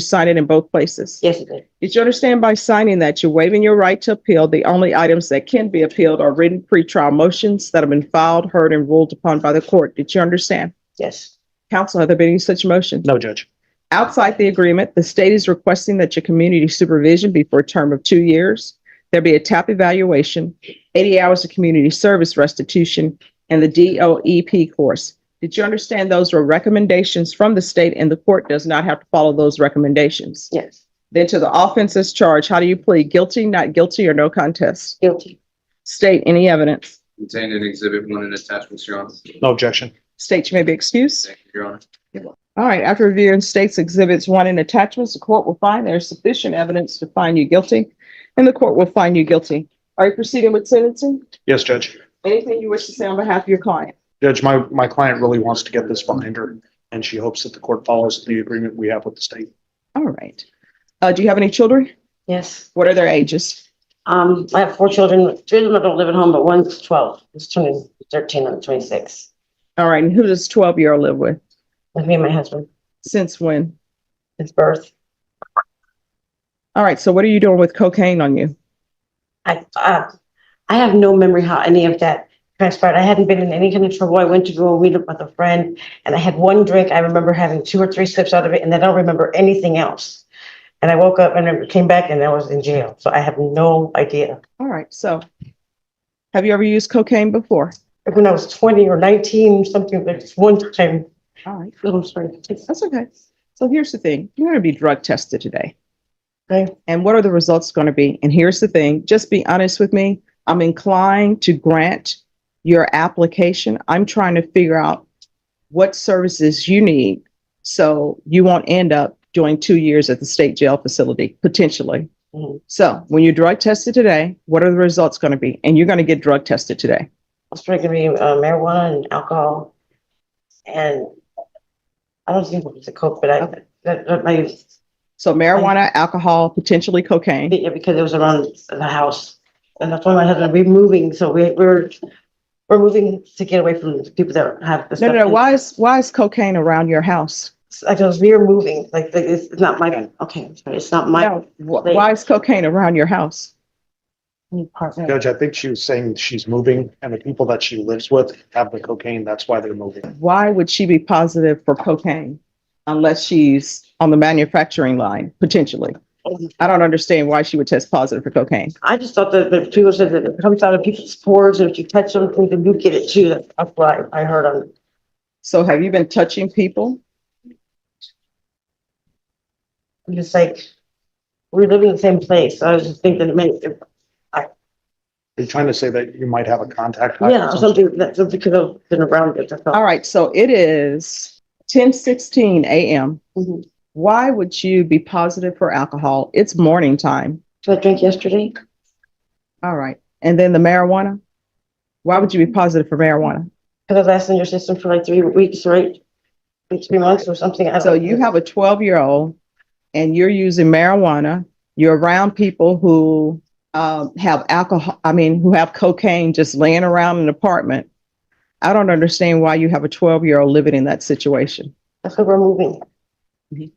Sign it in both places. Yes, it did. Did you understand by signing that you're waiving your right to appeal? The only items that can be appealed are written pretrial motions that have been filed, heard, and ruled upon by the court. Did you understand? Yes. Counsel, have there been any such motions? No, Judge. Outside the agreement, the state is requesting that your community supervision be for a term of 2 years. There be a TAP evaluation, 80 hours of community service restitution, and the DOEP course. Did you understand those were recommendations from the state and the court does not have to follow those recommendations? Yes. Then to the offenses charged, how do you plead? Guilty, not guilty, or no contest? Guilty. State any evidence. Contained in Exhibit 1 and attachments, Your Honor. No objection. State you may be excused. Thank you, Your Honor. All right, after reviewing state's exhibits 1 and attachments, the court will find there is sufficient evidence to find you guilty, and the court will find you guilty. Are you proceeding with sentencing? Yes, Judge. Anything you wish to say on behalf of your client? Judge, my client really wants to get this behind her, and she hopes that the court follows the agreement we have with the state. All right. Do you have any children? Yes. What are their ages? I have 4 children. 3 of them don't live at home, but one's 12. It's turning 13 and 26. All right, and who does 12-year-old live with? With me and my husband. Since when? His birth. All right, so what are you doing with cocaine on you? I have no memory how any of that transpired. I hadn't been in any kind of trouble. I went to go and meet up with a friend, and I had one drink. I remember having 2 or 3 sips out of it, and I don't remember anything else. And I woke up and came back, and I was in jail. So I have no idea. All right, so have you ever used cocaine before? When I was 20 or 19, something like this, one time. All right, I'm sorry. that's okay. So here's the thing. You're going to be drug tested today. Okay. And what are the results going to be? And here's the thing. Just be honest with me. I'm inclined to grant your application. I'm trying to figure out what services you need so you won't end up doing 2 years at the state jail facility, potentially. Mm-hmm. So when you're drug tested today, what are the results going to be? And you're going to get drug tested today. It's probably going to be marijuana and alcohol. And I don't think it was a coke, but So marijuana, alcohol, potentially cocaine. yeah, because it was around the house. And that's why my husband, we're moving. So we're moving to get away from the people that have the stuff. No. Why is cocaine around your house? Because we're moving. Like it's not my, okay, I'm sorry. It's not my. No. Why is cocaine around your house? Apartment. Judge, I think she was saying she's moving, and the people that she lives with have the cocaine. That's why they're moving. Why would she be positive for cocaine unless she's on the manufacturing line, potentially? I don't understand why she would test positive for cocaine. I just thought that the people said that it comes out of people's pores, and if you touch something, then you get it too. That's why I heard on it. So have you been touching people? I'm just like, we live in the same place. I was just thinking it may, Are you trying to say that you might have a contact? high yeah, or something? something could have been around it. That's all. All right, so it is 10:16 a.m. Mhm. Why would you be positive for alcohol? It's morning time. So I drank yesterday. All right. And then the marijuana? Why would you be positive for marijuana? Because I was in your system for like 3 weeks, right? 3 months or something. I don't So you have a 12-year-old and you're using marijuana. You're around people who have alcohol, who have cocaine just laying around an apartment. I don't understand why you have a 12-year-old living in that situation. That's why we're moving. Mhm.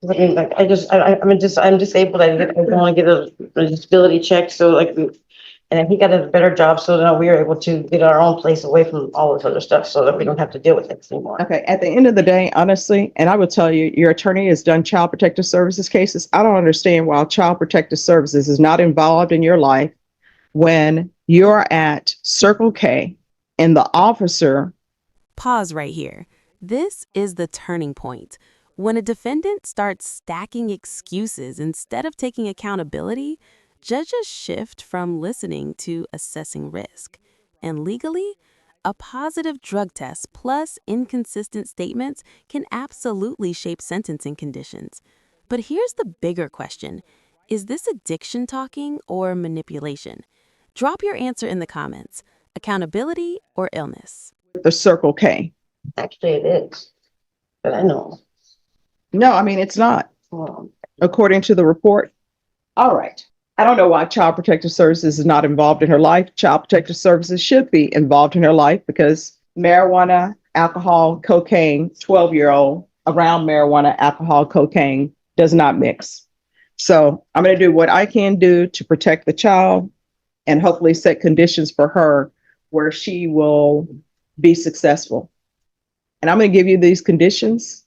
I mean, like, I'm disabled. I want to get a disability check. So like, and then he got a better job. So now we are able to get our own place away from all this other stuff so that we don't have to deal with it anymore. Okay. At the end of the day, honestly, and I will tell you, your attorney has done child protective services cases. I don't understand why child protective services is not involved in your life when you're at Circle K and the officer. Pause right here. This is the turning point. When a defendant starts stacking excuses instead of taking accountability, judges shift from listening to assessing risk. And legally, a positive drug test plus inconsistent statements can absolutely shape sentencing conditions. But here's the bigger question. Is this addiction talking or manipulation? Drop your answer in the comments. Accountability or illness? The Circle K. Actually, it is. But I know. No, it's not. According to the report. All right. I don't know why Child Protective Services is not involved in her life. Child Protective Services should be involved in her life because marijuana, alcohol, cocaine, 12-year-old around marijuana, alcohol, cocaine does not mix. So I'm going to do what I can do to protect the child and hopefully set conditions for her where she will be successful. And I'm going to give you these conditions.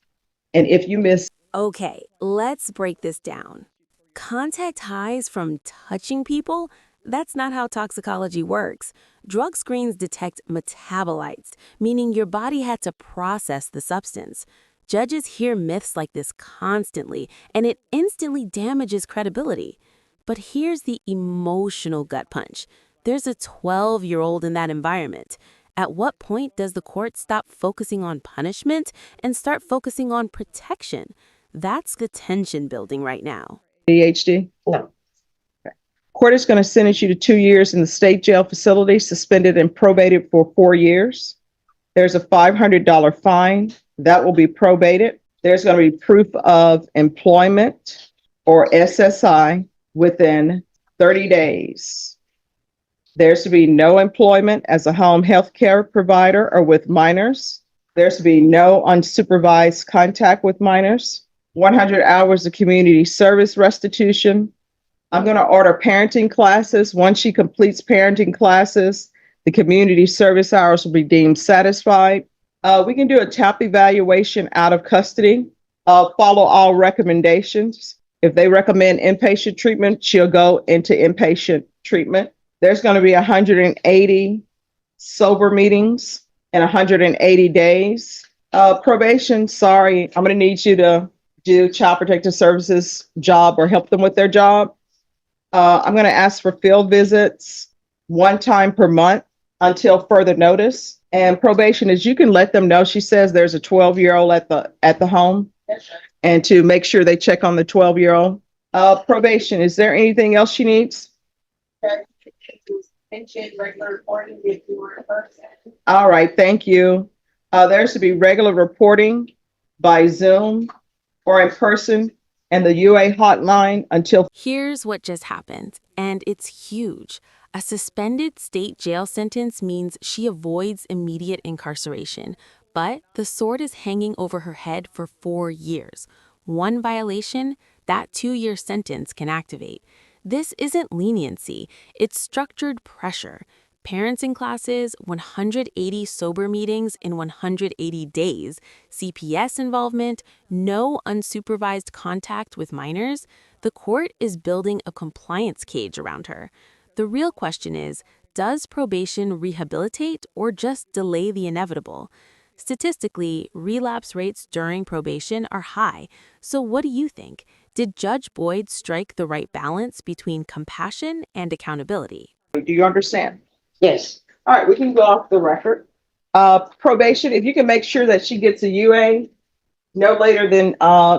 And if you miss, Okay, let's break this down. Contact highs from touching people? That's not how toxicology works. Drug screens detect metabolites, meaning your body had to process the substance. Judges hear myths like this constantly, and it instantly damages credibility. But here's the emotional gut punch. There's a 12-year-old in that environment. At what point does the court stop focusing on punishment and start focusing on protection? That's the tension building right now. ADHD, No. court is going to sentence you to 2 years in the state jail facility, suspended and probated for 4 years. There's a $500 fine that will be probated. There's going to be proof of employment or SSI within 30 days. There's to be no employment as a home health care provider or with minors. There's to be no unsupervised contact with minors. 100 hours of community service restitution. I'm going to order parenting classes. Once she completes parenting classes, the community service hours will be deemed satisfied. We can do a TAP evaluation out of custody. Follow all recommendations. If they recommend inpatient treatment, she'll go into inpatient treatment. There's going to be 180 sober meetings in 180 days. Probation, sorry, I'm going to need you to do Child Protective Services job or help them with their job. I'm going to ask for field visits 1 time per month until further notice. And probation is you can let them know. She says there's a 12-year-old at the home, and to make sure they check on the 12-year-old. Probation, is there anything else she needs? All right, thank you. There's to be regular reporting by Zoom or in person and the UA hotline until. Here's what just happened, and it's huge. A suspended state jail sentence means she avoids immediate incarceration, but the sword is hanging over her head for 4 years. One violation, that 2-year sentence can activate. This isn't leniency, it's structured pressure. Parenting classes, 180 sober meetings in 180 days, CPS involvement, no unsupervised contact with minors. The court is building a compliance cage around her. The real question is, does probation rehabilitate or just delay the inevitable? Statistically, relapse rates during probation are high. So what do you think? Did Judge Boyd strike the right balance between compassion and accountability? Do you understand? Yes. All right, we can go off the record. Probation, if you can make sure that she gets a UA no later than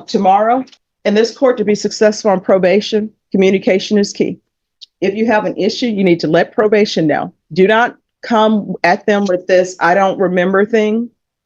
tomorrow. In this court, to be successful on probation, communication is key. If you have an issue, you need to let probation know. Do not come at them with this, I don't remember thing.